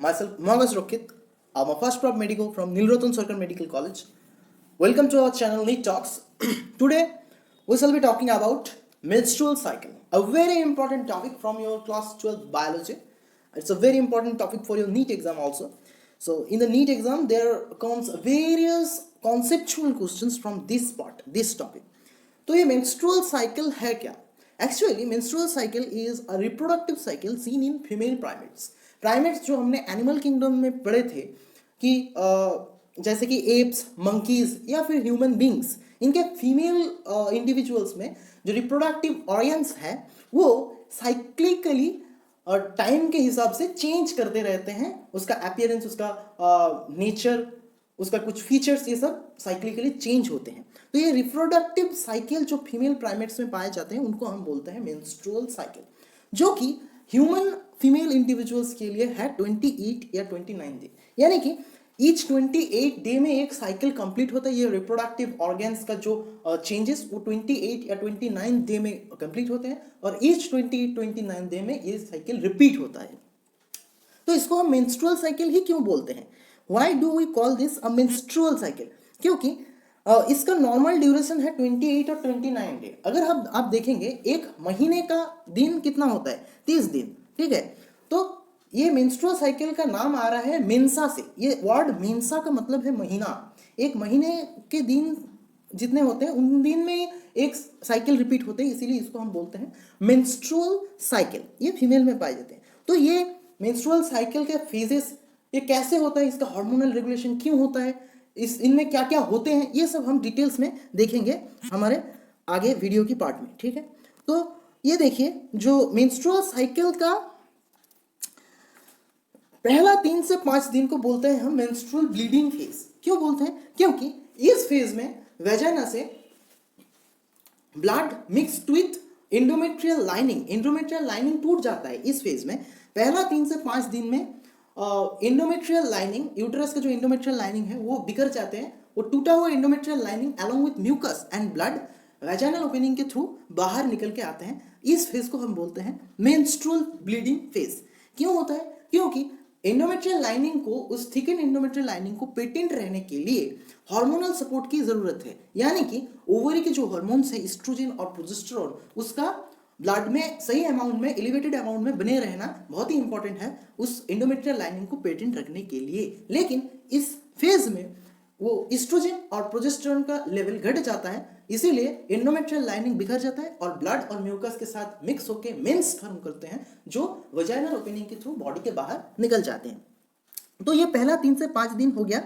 Myself, Magas Rokit. I'm a first prop medico from Nilratan Sarkar Medical College. Welcome to our channel NEET Talks. Today, we shall be talking about menstrual cycle, a very important topic from your class 12 biology. It's a very important topic for your NEET exam also. So, in the NEET exam, there comes various conceptual questions from this part, this topic. तो ये menstrual cycle है क्या? Actually, menstrual cycle is a reproductive cycle seen in female primates. Primates जो हमने animal kingdom में पढ़े थे कि जैसे कि एप्स, मंकीज या फिर ह्यूमन बींग्स, इनके फीमेल इंडिविजुअल्स में जो रिप्रोडक्टिव ऑर्गन्स हैं वो साइक्लिकली और टाइम के हिसाब से चेंज करते रहते हैं. उसका अपीयरेंस, उसका नेचर, उसका कुछ फीचर्स, ये सब साइक्लिकली चेंज होते हैं. तो ये रिप्रोडक्टिव साइकिल जो फीमेल प्राइमेट्स में पाए जाते हैं उनको हम बोलते हैं मेंस्ट्रुअल साइकिल, जो कि ह्यूमन फीमेल इंडिविजुअल्स के लिए है 28 या 29 डे. यानी कि ईच 28 डे में एक साइकिल कंप्लीट होता है. ये रिप्रोडक्टिव ऑर्गन्स का जो चेंजेस वो 28 या 29 डे में कंप्लीट होते हैं और ईच 29 डे में ये साइकिल रिपीट होता है. तो इसको हम मेंस्ट्रुअल साइकिल ही क्यों बोलते हैं? Why do we call this a menstrual cycle? क्योंकि इसका नॉर्मल ड्यूरेशन है 28 और 29 डे. अगर आप देखेंगे एक महीने का दिन कितना होता है? 30 दिन. ठीक है, तो ये मेंस्ट्रुअल साइकिल का नाम आ रहा है मेंसा से. ये वर्ड मेंसा का मतलब है महीना. एक महीने के दिन जितने होते हैं उन दिन में एक साइकिल रिपीट होते हैं, इसीलिए इसको हम बोलते हैं मेंस्ट्रुअल साइकिल. ये फीमेल में पाए जाते हैं. तो ये मेंस्ट्रुअल साइकिल के फेजेस ये कैसे होता है, इसका हार्मोनल रेगुलेशन क्यों होता है, इनमें क्या क्या होते हैं, ये सब हम डिटेल्स में देखेंगे हमारे आगे वीडियो की पार्ट में. ठीक है, तो ये देखिए जो मेंस्ट्रुअल साइकिल का पहला 3 से 5 दिन को बोलते हैं हम मेंस्ट्रुअल ब्लीडिंग फेज. क्यों बोलते हैं? क्योंकि इस फेज में वेजाइना से blood mixed with endometrial lining टूट जाता है. इस फेज में पहला 3 से 5 दिन में एंडोमेट्रियल लाइनिंग, यूटेरस का जो एंडोमेट्रियल लाइनिंग है वो बिखर जाते हैं. वो टूटा हुआ endometrial lining along with mucus and blood vaginal opening के थ्रू बाहर निकल के आते हैं. इस फेज को हम बोलते हैं मेंस्ट्रुअल ब्लीडिंग फेज. क्यों होता है? क्योंकि एंडोमेट्रियल लाइनिंग को, उस थिकन एंडोमेट्रियल लाइनिंग को पेटेंट रहने के लिए हार्मोनल सपोर्ट की जरूरत है. यानी कि ओवरी के जो हार्मोन्स है एस्ट्रोजन और प्रोजेस्टेरोन, उसका ब्लड में सही अमाउंट में, एलिवेटेड अमाउंट में बने रहना बहुत ही इंपॉर्टेंट है उस एंडोमेट्रियल लाइनिंग को पेटेंट रखने के लिए. लेकिन इस फेज में वो एस्ट्रोजन और प्रोजेस्टेरोन का लेवल घट जाता है, इसीलिए एंडोमेट्रियल लाइनिंग बिखर जाता है और ब्लड और म्यूकस के साथ मिक्स होकर मेंस फॉर्म करते हैं जो वजाइनल ओपनिंग के थ्रू बॉडी के बाहर निकल जाते हैं. तो ये पहला 3 से 5 दिन हो गया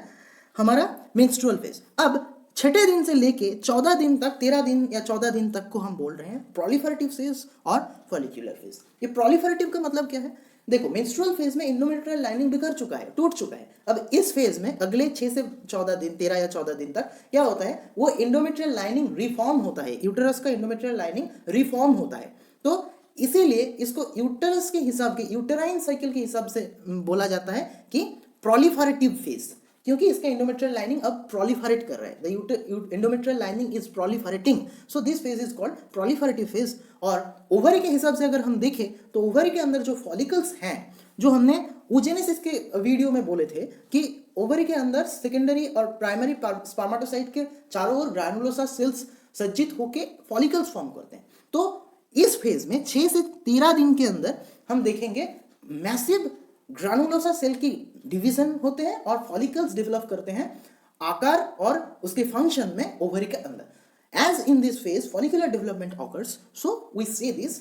हमारा मेंस्ट्रुअल फेज. अब 6ठे दिन से लेके 14 दिन तक, 13 दिन या 14 दिन तक को हम बोल रहे हैं प्रोलिफरेटिव फेज और फॉलिक्यूलर फेज. ये प्रोलिफरेटिव का मतलब क्या है? देखो, मेंस्ट्रुअल फेज में एंडोमेट्रियल लाइनिंग बिखर चुका है, टूट चुका है. अब इस फेज में अगले 6 से 14 दिन, 13 या 14 दिन तक क्या होता है? वो एंडोमेट्रियल लाइनिंग रिफॉर्म होता है. यूटेरस का एंडोमेट्रियल लाइनिंग रिफॉर्म होता है. तो इसीलिए इसको यूटेरस के हिसाब के, यूटेराइन साइकिल के हिसाब से बोला जाता है कि प्रोलिफरेटिव फेज, क्योंकि इसका एंडोमेट्रियल लाइनिंग अब प्रोलिफरेट कर रहा है. The endometrial lining is proliferating, so this phase is called proliferative phase. और ओवरी के हिसाब से अगर हम देखें तो ओवरी के अंदर जो फॉलिकल्स हैं, जो हमने oogenesis के वीडियो में बोले थे कि ओवरी के अंदर सेकेंडरी और प्राइमरी स्पर्मेटोसाइट के चारों ओर ग्रैनुलोसा सेल्स सज्जित होकर फॉलिकल्स फॉर्म करते हैं. तो इस फेज में 6 से 13 दिन के अंदर हम देखेंगे मैसिव ग्रानुलोसा सेल की डिवीजन होते हैं और फॉलिकल्स डेवलप करते हैं आकार और उसके फंक्शन में ओवरी के अंदर. As in this phase follicular development occurs, so we say this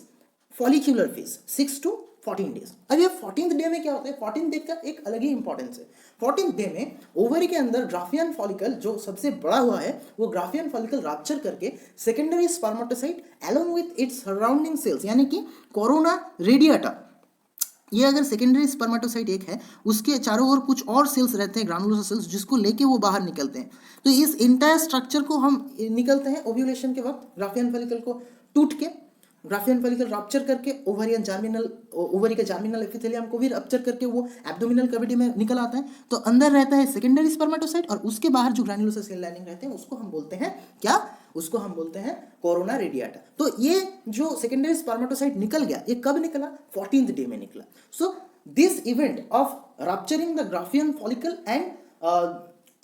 follicular phase 6 to 14 days. अब ये 14th डे में क्या होता है? 14th डे का एक अलग ही इंपॉर्टेंस है. 14th डे में ओवरी के अंदर ग्राफियन फॉलिकल जो सबसे बड़ा हुआ है, वो ग्राफियन फॉलिकल रप्चर करके secondary spermatocyte along with its surrounding sales, यानी कि कोरोना रेडिएटा, ये अगर सेकेंडरी स्पर्मेटोसाइट एक है, उसके चारों ओर कुछ और सेल्स रहते हैं, ग्रानुलोसा सेल्स, जिसको लेके वो बाहर निकलते हैं. तो इस इंटायर स्ट्रक्चर को हम निकलते हैं ओव्यूलेशन के वक्त. ग्राफियन फॉलिकल को टूट के, ग्राफियन फॉलिकल रप्चर करके ओवरियन जार्मिनल, ओवरी के जार्मिनल एपिथेलियम को भी रप्चर करके वो एब्डोमिनल कैविटी में निकल आता है. तो अंदर रहता है सेकेंडरी स्पर्मेटोसाइट और उसके बाहर जो ग्रैनुलोसा सेल लाइनिंग रहते हैं उसको हम बोलते हैं क्या? उसको हम बोलते हैं कोरोना रेडिएटा. तो ये जो सेकेंडरी स्पर्मेटोसाइट निकल गया, ये कब निकला? 14th डे में निकला. सो this event of rupturing the Graafian follicle and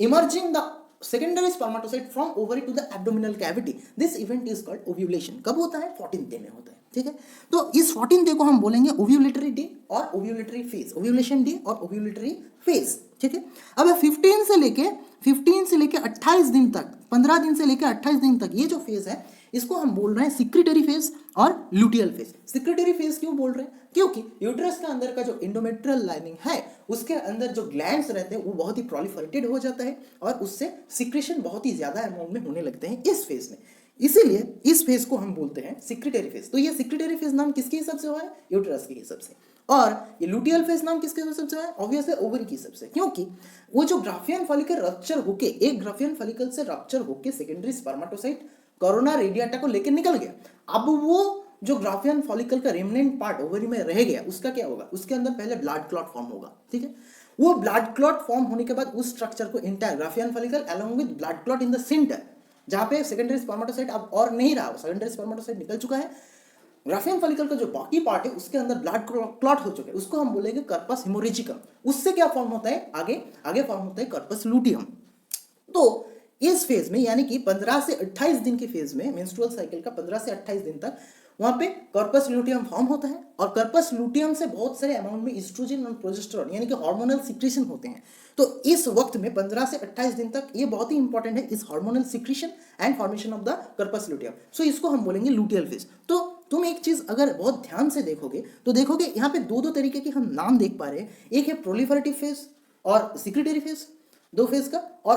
emerging the secondary spermatocyte from ovary to the abdominal cavity. This event is called ovulation. कब होता है? 14th डे में होता है, ठीक है। तो इस 14th डे को हम बोलेंगे ओव्यूलेटरी डे और ओव्यूलेटरी फेज, ओव्यूलेशन डे और ओव्यूलेटरी फेज, ठीक है। अब 15 से लेके 28 दिन तक, 15 दिन से लेके 28 दिन तक ये जो फेज है इसको हम बोल रहे हैं सिक्रिटरी फेज और लुटियल फेज। सिक्रिटरी फेज क्यों बोल रहे हैं? क्योंकि यूट्रस के अंदर का जो इंडोमेट्रियल लाइनिंग है उसके अंदर जो ग्लैंड्स रहते हैं वो बहुत ही प्रोलिफरेटेड हो जाता है और उससे सिक्रेशन बहुत ही ज्यादा अमाउंट में होने लगते हैं इस फेज में। इसीलिए इस फेज को हम बोलते हैं सिक्रिटरी फेज। तो ये सिक्रिटरी फेज नाम किसके हिसाब से हुआ है? यूट्रस के हिसाब से। और ये लुटियल फेज नाम किसके हिसाब से हुआ है? ऑब्वियसली ओवरी के हिसाब से, क्योंकि वो जो ग्राफियन फॉलिकल रप्चर होके, एक ग्राफियन फॉलिकल से रप्चर होके सेकेंडरी स्पर्मेटोसाइट कोरोना रेडिएटा को लेकर निकल गया। अब वो जो ग्राफियन फॉलिकल का रेमनेंट पार्ट ओवरी में रह गया उसका क्या होगा? उसके अंदर पहले ब्लड क्लॉट फॉर्म होगा, ठीक है। वो ब्लड क्लॉट फॉर्म होने के बाद उस स्ट्रक्चर को entire Graafian follicle along with blood clot in the centre, जहां पे सेकेंडरी स्पर्मेटोसाइट अब और नहीं रहा, सेकेंडरी स्पर्मेटोसाइट निकल चुका है, ग्राफियन फॉलिकल का जो बाकी पार्ट है उसके अंदर ब्लड क्लॉट हो चुका है, उसको हम बोलेंगे कर्पस हेमोरेजिकम। उससे क्या फॉर्म होता है? आगे फॉर्म होता है कर्पस लुटियम। तो इस फेज में यानी कि 15 से 28 दिन के फेज में, मेंस्ट्रुअल साइकिल का 15 से 28 दिन तक वहां पे कर्पस लुटियम फॉर्म होता है और कर्पस लुटियम से बहुत सारे अमाउंट में एस्ट्रोजन और प्रोजेस्टेरोन यानी कि हार्मोनल सिक्रेशन होते हैं। तो इस वक्त में 15 से 28 दिन तक ये बहुत ही इंपॉर्टेंट है, इस hormonal secretion and formation of the corpus luteum. So इसको हम बोलेंगे लुटियल फेज। तो तुम एक चीज अगर बहुत ध्यान से देखोगे तो देखोगे यहाँ पे दो तरीके के हम नाम देख पा रहे हैं। एक है प्रोलिफरेटिव फेज और सिक्रेटरी फेज, दो फेज का, और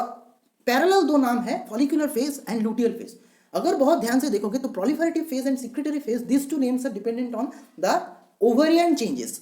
पैरेलल दो नाम है follicular phase and luteal phase. अगर बहुत ध्यान से देखोगे तो proliferative phase and secretory phase, this two names are dependent on the ovarian changes,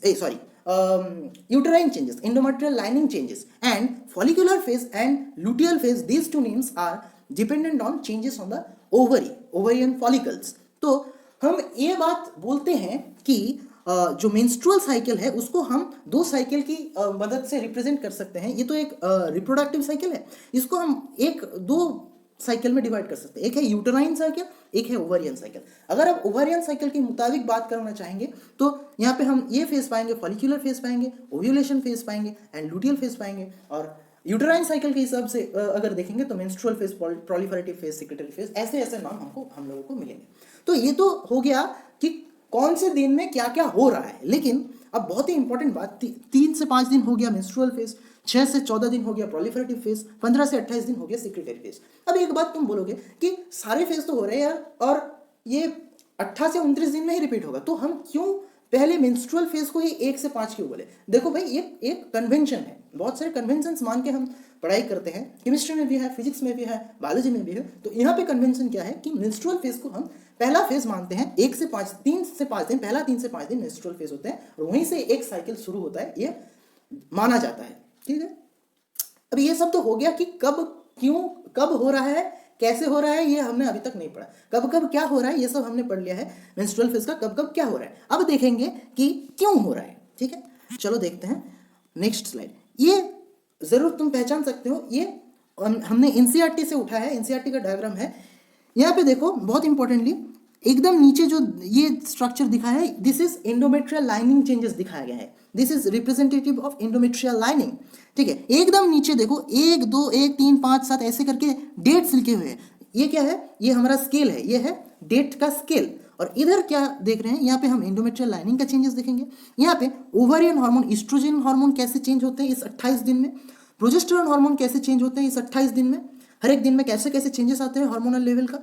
uterine changes, endometrial lining changes, and follicular phase and luteal phase, these two names are dependent on changes on the ovarian follicles। तो हम ये बात बोलते हैं कि जो menstrual cycle है उसको हम दो साइकिल की मदद से रिप्रेजेंट कर सकते हैं। ये तो एक रिप्रोडक्टिव साइकिल है, इसको हम दो साइकिल में डिवाइड कर सकते हैं। एक है यूटेराइन साइकिल, एक है ओवेरियन साइकिल। अगर आप ओवेरियन साइकिल के मुताबिक बात करना चाहेंगे तो यहाँ पे हम ये फेज पाएंगे, फॉलिकुलर फेज पाएंगे, ओव्यूलेशन फेज पाएंगे एंड लुटियल फेज पाएंगे। और यूटेराइन साइकिल के हिसाब से अगर देखेंगे तो menstrual phase, proliferative phase, secretary phase, ऐसे नाम हम लोगों को मिलेंगे। तो ये तो हो गया कि कौन से दिन में क्या क्या हो रहा है। लेकिन अब बहुत ही इंपॉर्टेंट बात, 3 से 5 दिन हो गया मेंस्ट्रुअल फेज, 6 से 14 दिन हो गया प्रोलिफरेटिव फेज, 15 से 28 दिन हो गया सिक्रेटरी फेज। अब एक बात तुम बोलोगे कि सारे फेज तो हो रहे हैं यार और ये 28 से 29 दिन में ही रिपीट होगा, तो हम क्यों पहले मेंस्ट्रुअल फेज को ही 1 से 5 क्यों बोले? देखो भाई, ये एक कन्वेंशन है, बहुत सारे कन्वेंशंस मान के हम पढ़ाई करते हैं, केमिस्ट्री में भी है, फिजिक्स में भी है, बायोलॉजी में भी है। तो यहाँ पे कन्वेंशन क्या है कि मेंस्ट्रुअल फेज को हम पहला फेज मानते हैं, 3 से 5 दिन, पहला 3 से 5 दिन मेंस्ट्रुअल फेज होते हैं और वहीं से एक साइकिल शुरू होता है, ये माना जाता है, ठीक है। अब ये सब तो हो गया कि कब, क्यों, कब हो रहा है, कैसे हो रहा है, ये हमने अभी तक नहीं पढ़ा। कब कब क्या हो रहा है ये सब हमने पढ़ लिया है, मेंस्ट्रुअल फेज का कब कब क्या हो रहा है। अब देखेंगे कि क्यों हो रहा है, ठीक है। चलो देखते हैं नेक्स्ट स्लाइड। ये जरूर तुम पहचान सकते हो, ये हमने एनसीईआरटी से उठा है, एनसीईआरटी का डायग्राम है। यहाँ पे देखो बहुत इंपॉर्टेंटली एकदम नीचे जो ये स्ट्रक्चर दिखा है, this is endometrial lining changes दिखाया गया है, this is representative of endometrial lining, ठीक है। एकदम नीचे देखो 1 2 1 3 5 7 ऐसे करके डेट्स लिखे हुए हैं। ये क्या है? ये हमारा स्केल है, ये है डेट का स्केल। और इधर क्या देख रहे हैं, यहाँ पे हम एंडोमेट्रियल लाइनिंग का चेंजेस देखेंगे। यहाँ पे ओवेरियन हार्मोन, एस्ट्रोजन हार्मोन कैसे चेंज होते हैं इस 28 दिन में, प्रोजेस्टेरोन हार्मोन कैसे चेंज होते हैं इस 28 दिन में, हर एक दिन में कैसे कैसे चेंजेस आते हैं हार्मोनल लेवल का।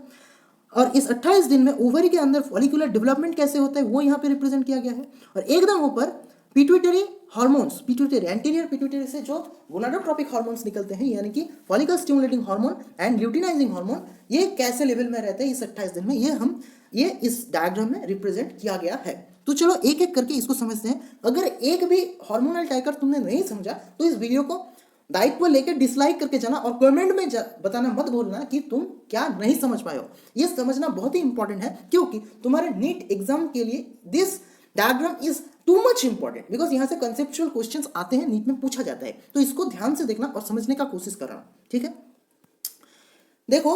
और इस 28 दिन में ओवरी के अंदर फॉलिकुलर डेवलपमेंट कैसे होता है वो यहाँ पे रिप्रेजेंट किया गया है। और एकदम ऊपर pituitary hormones, pituitary, anterior pituitary से जो गोनाडोट्रोपिक हार्मोन्स निकलते हैं यानी कि follicle stimulating hormone and luteinizing hormone, ये कैसे लेवल में रहते हैं इस 28 दिन में, ये इस डायग्राम में रिप्रेजेंट किया गया है। तो चलो एक एक करके इसको समझते हैं। अगर एक भी हार्मोनल टाइकर तुमने नहीं समझा तो इस वीडियो को दायित्व लेकर डिसलाइक करके जाना और कमेंट में बताना मत भूलना कि तुम क्या नहीं समझ पाए हो। ये समझना बहुत ही इंपॉर्टेंट है क्योंकि तुम्हारे नीट एग्जाम के लिए this diagram is too much important, because यहाँ से कंसेप्चुअल क्वेश्चंस आते हैं, नीट में पूछा जाता है। तो इसको ध्यान से देखना और समझने का कोशिश करना, ठीक है। देखो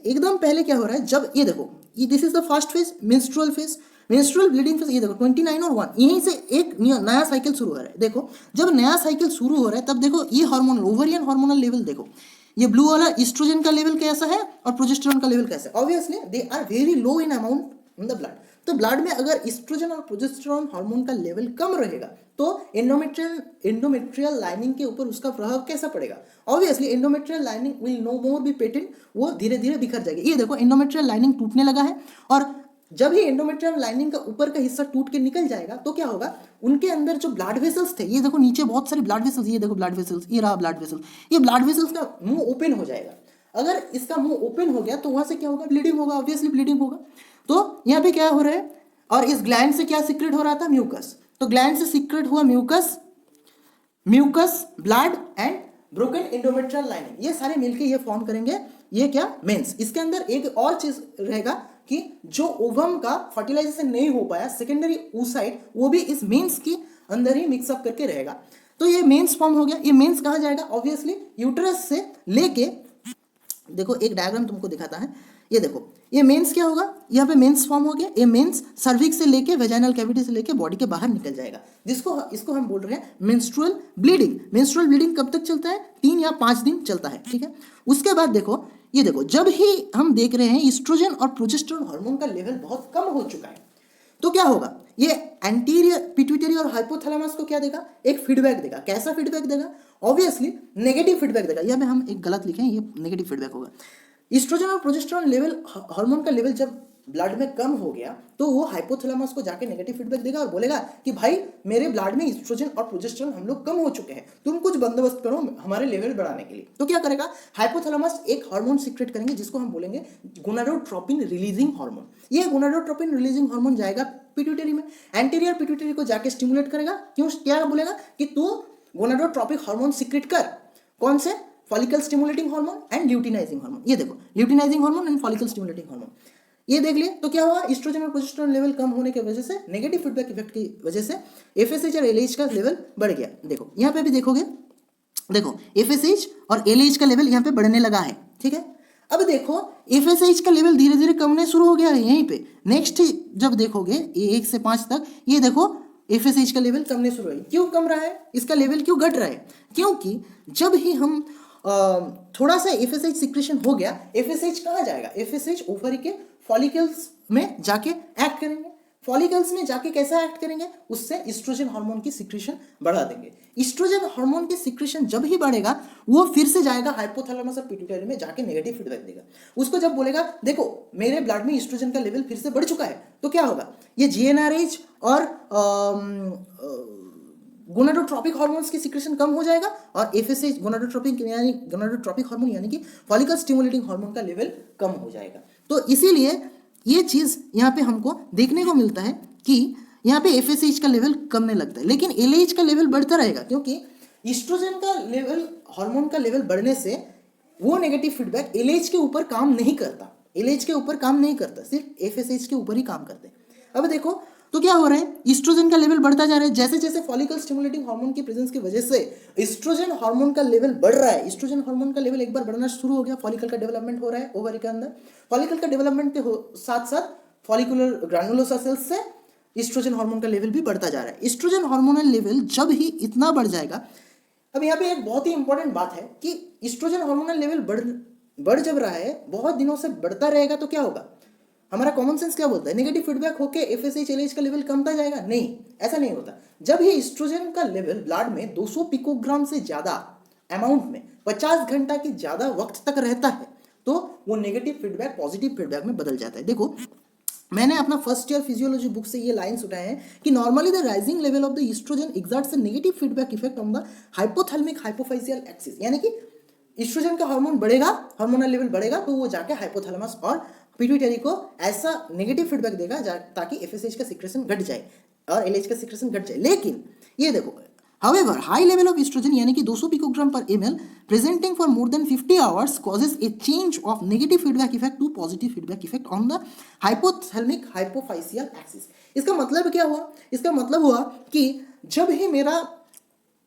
एकदम पहले क्या हो रहा है, जब ये देखो, this is the first phase, menstrual phase. Menstrual bleeding phase, ये देखो 29 और 1, यहीं से एक नया साइकिल शुरू हो रहा है। देखो जब नया साइकिल शुरू हो रहा है तब देखो ये हार्मोनल, ओवरियन हार्मोनल लेवल देखो, ये ब्लू वाला ईस्ट्रोजन का लेवल कैसा है और प्रोजेस्टेरोन का लेवल कैसा है। Obviously they are very low in amount in the blood. तो ब्लड में अगर ईस्ट्रोजन और प्रोजेस्टेरोन हार्मोन का लेवल कम रहेगा तो एंडोमेट्रियल लाइनिंग के ऊपर उसका प्रभाव कैसा पड़ेगा। Obviously endometrial lining will no more be patent, वो धीरे धीरे बिखर जाएगी। ये देखो एंडोमेट्रियल लाइनिंग टूटने लगा है, और जब ही एंडोमेट्रियल लाइनिंग का ऊपर का हिस्सा टूट के निकल जाएगा तो क्या होगा, उनके अंदर जो ब्लड वेसल्स थे, ये देखो नीचे बहुत सारे ब्लड वेसल्स, ये देखो ब्लड वेसल्स, ये रहा ब्लड वेसल्स, ये ब्लड वेसल्स का मुंह ओपन हो जाएगा। अगर इसका मुंह ओपन हो गया तो वहां से क्या होगा, ब्लीडिंग होगा, ऑब्वियसली ब्लीडिंग होगा। तो यहाँ पे क्या हो रहा है, और इस ग्लैंड से क्या सीक्रेट हो रहा था, म्यूकस। तो ग्लैंड से सीक्रेट हुआ mucus, blood and broken endometrial lining, ये सारे मिलके ये फॉर्म करेंगे ये क्या, मेंस। इसके अंदर एक और चीज रहेगा कि जो ओवम का फर्टिलाइजेशन नहीं हो पाया, सेकेंडरी oocyte, वो भी इस मेंस के अंदर ही मिक्सअप करके रहेगा। तो ये मेंस फॉर्म हो गया। ये मेंस कहाँ जाएगा, ऑब्वियसली यूट्रस से लेके, देखो एक डायग्राम तुमको दिखाता है, ये देखो ये मेंस क्या होगा, यहाँ पे मेंस फॉर्म हो गया। ये मेंस सर्विक्स से लेके वेजाइनल कैविटी से लेके बॉडी के बाहर निकल जाएगा, इसको हम बोल रहे हैं मेंस्ट्रुअल ब्लीडिंग। मेंस्ट्रुअल ब्लीडिंग कब तक चलता है, 3 या 5 दिन चलता है, ठीक है। उसके बाद देखो, ये देखो जब ही हम देख रहे हैं ईस्ट्रोजन और प्रोजेस्टेरोन हार्मोन का लेवल बहुत कम हो चुका है तो क्या होगा, ये एंटीरियर पिट्यूटरी और हाइपोथैलेमस को क्या देगा, एक फीडबैक देगा। कैसा फीडबैक देगा, ऑब्वियसली नेगेटिव फीडबैक देगा। यहाँ पे हम एक गलत लिखे हैं, ये नेगेटिव फीडबैक होगा। ईस्ट्रोजन और प्रोजेस्टेरोन लेवल, हार्मोन का लेवल जब ब्लड में कम हो गया तो वो हाइपोथैलेमस को जाके नेगेटिव फीडबैक देगा और बोलेगा कि भाई मेरे ब्लड में ईस्ट्रोजन और प्रोजेस्टेरोन हम लोग कम हो चुके हैं, तुम कुछ बंदोबस्त करो हमारे लेवल बढ़ाने के लिए। तो क्या करेगा, हाइपोथैलेमस एक हार्मोन सीक्रेट करेंगे जिसको हम बोलेंगे गोनाडोट्रोपिन रिलीजिंग हार्मोन। ये गोनाडोट्रोपिन रिलीजिंग हार्मोन जाएगा पिट्यूटरी में, एंटीरियर पिट्यूटरी को जाके स्टिमुलेट करेगा। क्यों, क्या बोलेगा कि तू गोनाडोट्रोपिक हार्मोन सीक्रेट कर, कौन से, follicle stimulating hormone and luteinizing hormone. ये देखो luteinizing hormone and follicle stimulating hormone, ये देख लिए। तो क्या हुआ, ईस्ट्रोजन और प्रोजेस्टेरोन लेवल कम होने की वजह से, नेगेटिव फीडबैक इफेक्ट की वजह से एफएसएच और एलएच का लेवल बढ़ गया। देखो यहाँ पे भी देखोगे, देखो एफएसएच और एलएच का लेवल यहाँ पे बढ़ने लगा है, ठीक है। अब देखो एफएसएच का लेवल धीरे धीरे कमने शुरू हो गया है यहीं पे। नेक्स्ट जब देखोगे 1 से 5 तक, ये देखो एफएसएच का लेवल कमने शुरू है। क्यों कम रहा है, इसका लेवल क्यों घट रहा है, क्योंकि जब ही हम थोड़ा सा एफएसएच सिक्रेशन हो गया, एफएसएच कहाँ जाएगा, एफएसएच ओवरी के फॉलिकल्स में जाके एक्ट करेंगे। फॉलिकल्स में जाके कैसा एक्ट करेंगे, उससे ईस्ट्रोजन हार्मोन की सिक्रेशन बढ़ा देंगे। ईस्ट्रोजन हार्मोन की सिक्रेशन जब ही बढ़ेगा वो फिर से जाएगा हाइपोथैलेमस और पिट्यूटरी में, जाके नेगेटिव फीडबैक देगा। उसको जब बोलेगा देखो मेरे ब्लड में ईस्ट्रोजन का लेवल फिर से बढ़ चुका है, तो क्या होगा, ये जीएनआरएच और गोनाडोट्रोपिक हार्मोन्स की सिक्रेशन कम हो जाएगा और एफएसएच गोनाडोट्रोपिक हार्मोन यानी कि फॉलिकल स्टिमुलेटिंग हार्मोन का लेवल कम हो जाएगा। तो इसीलिए ये चीज़ यहाँ पे हमको देखने को मिलता है कि यहाँ पे एफएसएच का लेवल कमने लगता है, लेकिन एलएच का लेवल बढ़ता रहेगा, क्योंकि ईस्ट्रोजन का लेवल, हार्मोन का लेवल बढ़ने से वो नेगेटिव फीडबैक एलएच के ऊपर काम नहीं करता, एलएच के ऊपर काम नहीं करता, सिर्फ एफएसएच के ऊपर ही काम करते हैं। अब देखो तो क्या हो रहा है, ईस्ट्रोजन का लेवल बढ़ता जा रहा है। जैसे जैसे फॉलिकल स्टिमुलेटिंग हार्मोन की प्रेजेंस की वजह से ईस्ट्रोजन हार्मोन का लेवल बढ़ रहा है। ईस्ट्रोजन हार्मोन का लेवल एक बार बढ़ना शुरू हो गया, फॉलिकल का डेवलपमेंट हो रहा है ओवरी के अंदर। फॉलिकल का डेवलपमेंट के साथ साथ फॉलिकुलर ग्रैनुलोसा सेल्स से ईस्ट्रोजन हार्मोन का लेवल भी बढ़ता जा रहा है। ईस्ट्रोजन हार्मोनल लेवल जब ही इतना बढ़ जाएगा, अब यहाँ पे एक बहुत ही इंपॉर्टेंट बात है कि ईस्ट्रोजन हार्मोनल लेवल बढ़ जब रहा है, बहुत दिनों से बढ़ता रहेगा, तो क्या होगा, हमारा कॉमन सेंस क्या बोलता है, नेगेटिव फीडबैक होके एफएसएच एलएच का लेवल कमता जाएगा। नहीं, ऐसा नहीं होता। जब ये ईस्ट्रोजन का लेवल ब्लड में 200 पिकोग्राम से ज्यादा अमाउंट में 50 घंटा की ज्यादा वक्त तक रहता है तो वो नेगेटिव फीडबैक पॉजिटिव फीडबैक में बदल जाता है। देखो मैंने अपना फर्स्ट ईयर फिजियोलॉजी बुक से ये लाइन्स उठाए हैं कि normally the rising level of the estrogen exerts a negative feedback effect on the hypothalamic hypophyseal axis, यानी कि ईस्ट्रोजन का हार्मोन बढ़ेगा, हार्मोनल लेवल बढ़ेगा तो वो जाके हाइपोथैलेमस और पिट्यूटरी को ऐसा नेगेटिव फीडबैक देगा ताकि एफएसएच का सिक्रेशन घट जाए और एलएच का सिक्रेशन घट जाए। लेकिन ये देखो, however high level of estrogen यानी कि 200 पिकोग्राम पर ml presenting for more than 50 hours causes a change of negative feedback effect to positive feedback effect on the hypothalamic hypophyseal axis। इसका मतलब क्या हुआ, इसका मतलब हुआ कि जब ही मेरा,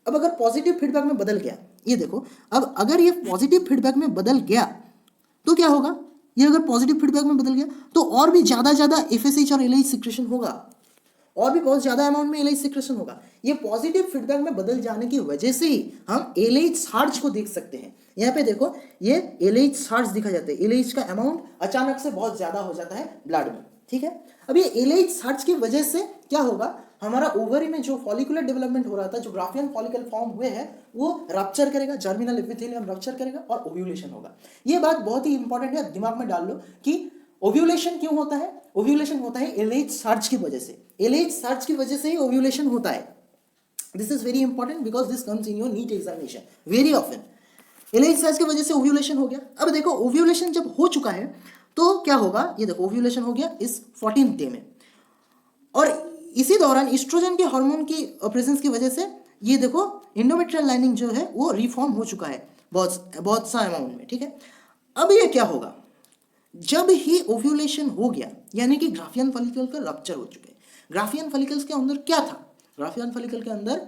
अब अगर पॉजिटिव फीडबैक में बदल गया, ये देखो अब अगर ये पॉजिटिव फीडबैक में बदल गया तो क्या होगा, ये अगर पॉजिटिव फीडबैक में बदल गया तो और भी ज़्यादा एफएसएच और एलएच सिक्रेशन होगा, और भी बहुत ज़्यादा अमाउंट में एलएच सिक्रेशन होगा। ये पॉजिटिव फीडबैक में बदल जाने की वजह से ही हम एलएच सार्ज को देख सकते हैं। यहाँ पे देखो ये एलएच सार्ज दिखा जाता है, एलएच का अमाउंट अचानक से बहुत ज़्यादा हो जाता है ब्लड में, ठीक है। अब ये एलएच सार्ज की वजह से क्या होगा, हमारा ओवरी में जो फॉलिकुलर डेवलपमेंट हो रहा था, जो ग्राफियन फॉलिकल फॉर्म हुए हैं, वो रप्चर करेगा, जर्मिनल एपिथेलियम रप्चर करेगा और ओव्यूलेशन होगा। ये बात बहुत ही इंपॉर्टेंट है, दिमाग में डाल लो कि ओव्यूलेशन क्यों होता है। ओव्यूलेशन होता है एलएच सार्ज की वजह से, एलएच सार्ज की वजह से ही ओव्यूलेशन होता है। This is very important because this comes in your NEET examination very often. LH surge की वजह से ओव्यूलेशन हो गया। अब देखो ओव्यूलेशन जब हो चुका है तो क्या होगा, ये देखो ओव्यूलेशन हो गया इस 14th डे में, और इसी दौरान ईस्ट्रोजन के हार्मोन की प्रेजेंस की वजह से ये देखो एंडोमेट्रियल लाइनिंग जो है वो रिफॉर्म हो चुका है बहुत सा अमाउंट में, ठीक है। अब ये क्या होगा, जब ही ओव्यूलेशन हो गया यानी कि ग्राफियन फॉलिकल का रप्चर हो चुके हैं। ग्राफियन फॉलिकल्स के अंदर क्या था, ग्राफियन फॉलिकल के अंदर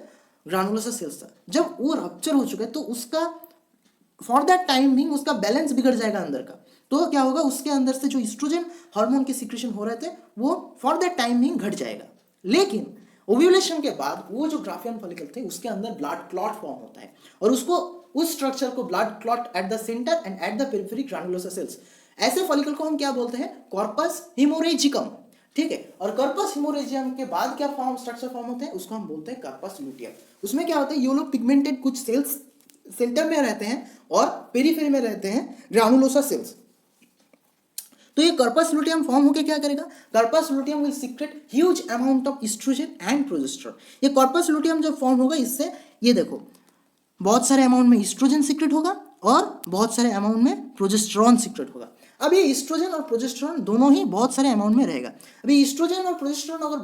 ग्रानुलोसा सेल्स था। जब वो रप्चर हो चुका है तो उसका फॉर दैट टाइम बिंग उसका बैलेंस बिगड़ जाएगा अंदर का। तो क्या होगा, उसके अंदर से जो ईस्ट्रोजन हार्मोन के सिक्रेशन हो रहे थे वो फॉर दैट टाइम बिंग घट जाएगा। लेकिन ओव्यूलेशन के बाद वो जो ग्राफियन फॉलिकल थे उसके अंदर ब्लड क्लॉट फॉर्म होता है, और उसको उस स्ट्रक्चर को blood clot at the centre and at the periphery granulosa cells, ऐसे फॉलिकल को हम क्या बोलते हैं, कॉर्पस हिमोरेजिकम, ठीक है। और कॉर्पस हिमोरेजियम के बाद क्या फॉर्म स्ट्रक्चर फॉर्म होते हैं, उसको हम बोलते हैं कॉर्पस ल्यूटियम। उसमें क्या होता है, ये लोग पिगमेंटेड कुछ सेल्स सेंटर में रहते हैं और पेरिफेरी में रहते हैं ग्रानुलोसा सेल्स। तो ये कॉर्पस लुटियम फॉर्म होकर क्या करेगा, corpus luteum will secret huge amount of oestrogen and progesterone. ये कॉर्पस लुटियम जब फॉर्म होगा इससे ये देखो बहुत सारे अमाउंट में एस्ट्रोजन सीक्रेट होगा और बहुत सारे अमाउंट में प्रोजेस्टेरोन सीक्रेट होगा। अब ये एस्ट्रोजन और प्रोजेस्टेरोन दोनों ही बहुत सारे अमाउंट में रहेगा। अभी एस्ट्रोजन और प्रोजेस्टेरोन अगर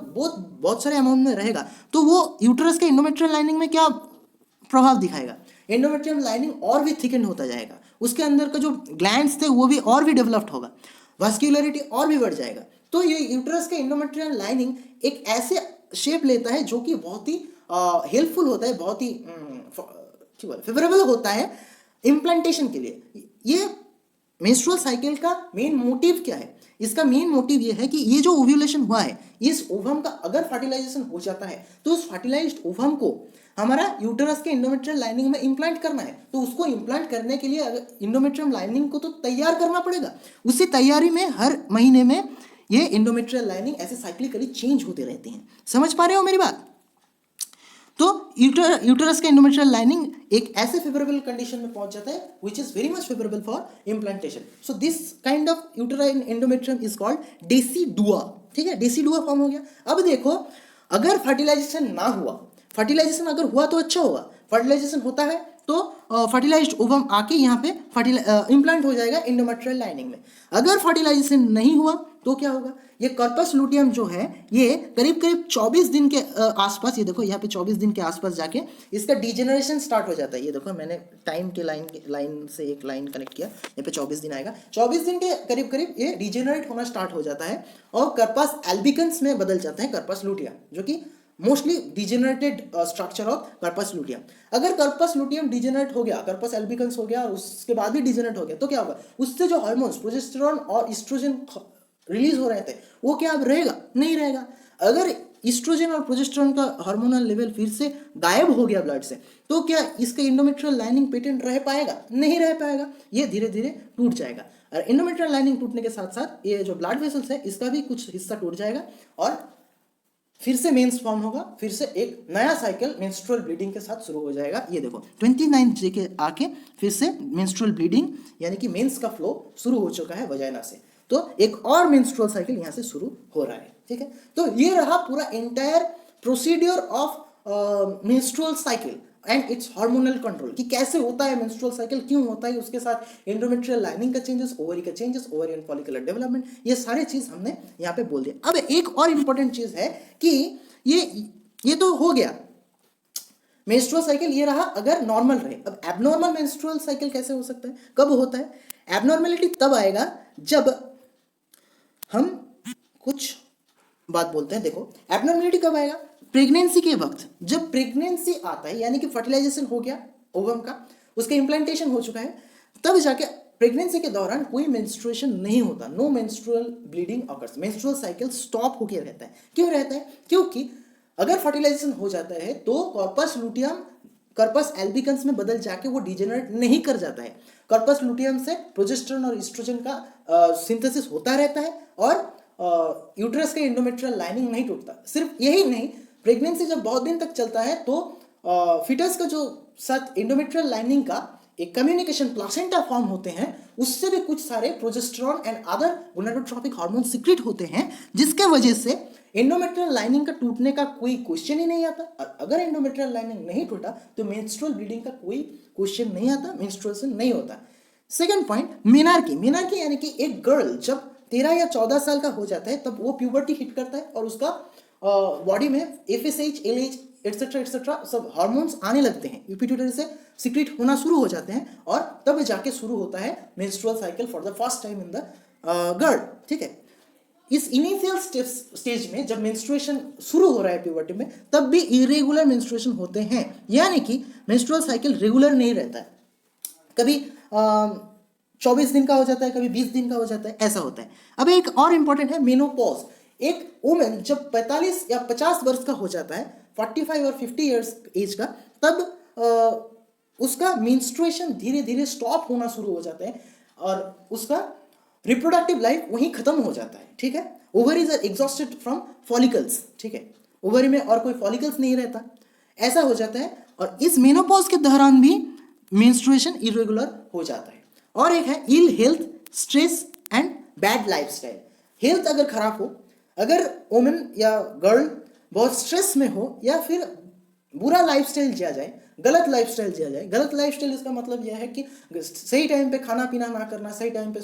बहुत सारे अमाउंट में रहेगा तो वो यूट्रस के एंडोमेट्रियल लाइनिंग में क्या प्रभाव दिखाएगा, एंडोमेट्रियल लाइनिंग और भी थिकन होता जाएगा, उसके अंदर का जो ग्लैंड्स थे वो भी और भी डेवलप्ड होगा, वास्कुलरिटी और भी बढ़ जाएगा। तो ये यूट्रस के एंडोमेट्रियल लाइनिंग एक ऐसे शेप लेता है जो कि बहुत ही हेल्पफुल होता है, बहुत ही फेवरेबल होता है इम्प्लांटेशन के लिए। ये मेंस्ट्रुअल साइकिल का मेन मोटिव क्या है, इसका मेन मोटिव ये है कि ये जो ओव्यूलेशन हुआ है इस ओवम का अगर फर्टिलाइजेशन हो जाता है तो उस फर्टिलाइज्ड ओवम को हमारा यूटेरस के एंडोमेट्रियल लाइनिंग में इम्प्लांट करना है। तो उसको इम्प्लांट करने के लिए एंडोमेट्रियल लाइनिंग को तो तैयार करना पड़ेगा। उसी तैयारी में हर महीने में ये एंडोमेट्रियल लाइनिंग ऐसे साइक्लिकली चेंज होते रहते हैं। समझ पा रहे हो मेरी बात? तो यूटेरस के एंडोमेट्रियल लाइनिंग एक ऐसे फेवरेबल कंडीशन में पहुंच जाता है which is very much favourable for implantation. So this kind of uterine endometrium is called decidua, ठीक है, डेसिडुआ फॉर्म हो गया। अब देखो अगर फर्टिलाइजेशन ना हुआ, फर्टिलाइजेशन अगर हुआ तो अच्छा होगा, फर्टिलाइजेशन होता है तो फर्टिलाइज्ड ओवम आके यहाँ पे इम्प्लांट हो जाएगा एंडोमेट्रियल लाइनिंग में। अगर फर्टिलाइजेशन नहीं हुआ तो क्या होगा, ये कॉर्पस लुटियम जो है ये करीब करीब 24 दिन के आसपास, ये देखो यहाँ पे 24 दिन के आसपास जाके इसका डिजेनरेशन स्टार्ट हो जाता है। ये देखो मैंने टाइम के लाइन से एक लाइन कनेक्ट किया, यहाँ पे 24 दिन आएगा, 24 दिन के करीब करीब ये डिजेनरेट होना स्टार्ट हो जाता है और कॉर्पस एल्बिकन्स में बदल जाता है कॉर्पस लुटियम, जो कि mostly degenerated structure of corpus luteum. अगर कॉर्पस लुटियम डिजेनरेट हो गया, कॉर्पस एल्बिकन्स हो गया और उसके बाद भी डिजेनरेट हो गया तो क्या होगा, उससे जो हार्मोन्स प्रोजेस्टेरोन और एस्ट्रोजन रिलीज हो रहे थे वो क्या अब रहेगा, नहीं रहेगा। अगर एस्ट्रोजन और प्रोजेस्टेरोन का हार्मोनल लेवल फिर से गायब हो गया ब्लड से तो क्या इसका एंडोमेट्रियल लाइनिंग पेटेंट रह पाएगा, नहीं रह पाएगा, ये धीरे धीरे टूट जाएगा। और एंडोमेट्रियल लाइनिंग टूटने के साथ साथ ये जो ब्लड वेसल्स है इसका भी कुछ हिस्सा टूट जाएगा और फिर से मेंस फॉर्म होगा, फिर से एक नया साइकिल मेंस्ट्रुअल ब्लीडिंग के साथ शुरू हो जाएगा। ये देखो 29 डे के आके फिर से मेंस्ट्रुअल ब्लीडिंग यानी कि मेंस का फ्लो शुरू हो चुका है वजाइना से, तो एक और मेंस्ट्रुअल साइकिल यहाँ से शुरू हो रहा है, ठीक है। तो ये रहा पूरा entire procedure of menstrual cycle and it's hormonal control, कि कैसे होता है मेंस्ट्रुअल साइकिल, क्यों होता है, उसके साथ एंडोमेट्रियल लाइनिंग का चेंजेस, ओवरी का चेंजेस, ओवरियन फॉलिकुलर डेवलपमेंट, ये सारे चीज हमने यहाँ पे बोल दिया। अब एक और इंपॉर्टेंट चीज है कि ये तो हो गया मेंस्ट्रुअल साइकिल, ये रहा अगर नॉर्मल रहे। अब एबनॉर्मल मेंस्ट्रुअल साइकिल कैसे हो सकता है, कब होता है, एबनॉर्मेलिटी तब आएगा जब हम कुछ बात बोलते हैं। देखो एबनॉर्मेलिटी कब आएगा, प्रेगनेंसी के वक्त, जब प्रेगनेंसी आता है यानी कि फर्टिलाइजेशन हो गया ओवम का, उसका इम्प्लांटेशन हो चुका है, तब जाके प्रेगनेंसी के दौरान कोई मेंस्ट्रुएशन नहीं होता, no menstrual bleeding occurs, menstrual cycle stop होके रहता है। क्यों रहता है? क्योंकि अगर फर्टिलाइजेशन हो जाता है तो कॉर्पस लुटियम कॉर्पस एल्बिकन्स में बदल जाके वो डिजेनरेट नहीं कर जाता है। कॉर्पस लुटियम से प्रोजेस्टेरोन और एस्ट्रोजन का सिंथेसिस होता रहता है और यूट्रस के एंडोमेट्रियल लाइनिंग नहीं टूटता। सिर्फ यही नहीं, प्रेगनेंसी जब बहुत दिन तक चलता है तो फिटस का जो साथ एंडोमेट्रियल लाइनिंग का एक कम्युनिकेशन प्लासेंटा फॉर्म होते हैं, उससे भी कुछ सारे progesterone and other gonadotropic hormone secrete होते हैं, जिसके वजह से एंडोमेट्रियल लाइनिंग का टूटने का कोई क्वेश्चन ही नहीं आता। और अगर एंडोमेट्रियल लाइनिंग नहीं टूटा तो मेंस्ट्रुअल ब्लीडिंग का कोई क्वेश्चन नहीं आता, मेंस्ट्रुएशन नहीं होता। Second point, menarche. मेनार्की यानी कि एक गर्ल जब 13 या 14 साल का हो जाता है तब वो प्यूबर्टी हिट करता है और उसका बॉडी में एफएसएच, एलएच एटसेट्रा एटसेट्रा सब हार्मोन्स आने लगते हैं, पिट्यूटरी से सीक्रेट होना शुरू हो जाते हैं और तब जाके शुरू होता है menstrual cycle for the first time in the girl. ठीक है, इस इनिशियल स्टेज में जब मेंस्ट्रुएशन शुरू हो रहा है प्यूबर्टी में, तब भी इरेगुलर मेंस्ट्रुएशन होते हैं, यानी कि मेंस्ट्रुअल साइकिल रेगुलर नहीं रहता है। कभी 24 दिन का हो जाता है, कभी 20 दिन का हो जाता है, ऐसा होता है। अब एक और इंपॉर्टेंट है मेनोपॉज। एक वुमेन जब 45 या 50 वर्ष का हो जाता है, 45 और 50 ईयर्स एज का, तब उसका मेंस्ट्रुएशन धीरे धीरे स्टॉप होना शुरू हो जाता है और उसका रिप्रोडक्टिव लाइफ वहीं खत्म हो जाता है। ठीक है, ovaries are exhausted from follicles. ठीक है, ओवरी में और कोई फॉलिकल्स नहीं रहता, ऐसा हो जाता है। और इस मेनोपॉज के दौरान भी मेंस्ट्रुएशन इरेगुलर हो जाता है। और एक है ill health, stress and bad lifestyle. Health अगर खराब हो, अगर वुमेन या गर्ल बहुत स्ट्रेस में हो, या फिर बुरा लाइफस्टाइल जिया जाए, गलत लाइफस्टाइल जिया जाए। गलत लाइफस्टाइल इसका मतलब यह है कि सही टाइम पे खाना पीना ना करना, सही टाइम पे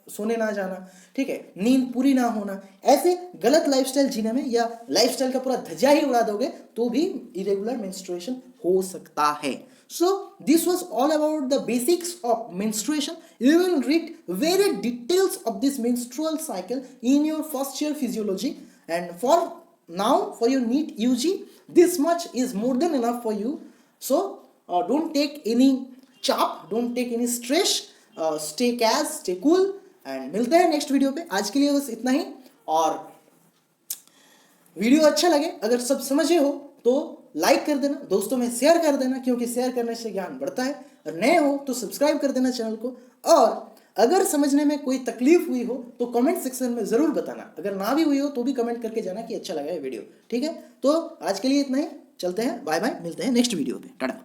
सोने ना जाना, ठीक है, नींद पूरी ना होना, ऐसे गलत लाइफस्टाइल जीने में या लाइफस्टाइल का पूरा धज्जा ही उड़ा दोगे तो भी इरेगुलर मेंस्ट्रुएशन हो सकता है। So this was all about the basics of menstruation. You will read very details of this menstrual cycle in your first year physiology, and for now for your NEET UG this much is more than enough for you. So don't take any chop, don't take any stress, stay calm, stay cool, and मिलते हैं next video पे। आज के लिए बस इतना ही। और video अच्छा लगे, अगर सब समझे हो तो लाइक कर देना, दोस्तों में शेयर कर देना, क्योंकि शेयर करने से ज्ञान बढ़ता है। और नए हो तो सब्सक्राइब कर देना चैनल को। और अगर समझने में कोई तकलीफ हुई हो तो कमेंट सेक्शन में ज़रूर बताना। अगर ना भी हुई हो तो भी कमेंट करके जाना कि अच्छा लगा है वीडियो। ठीक है, तो आज के लिए इतना ही, चलते हैं, बाय बाय, मिलते हैं नेक्स्ट वीडियो पे, टाटा।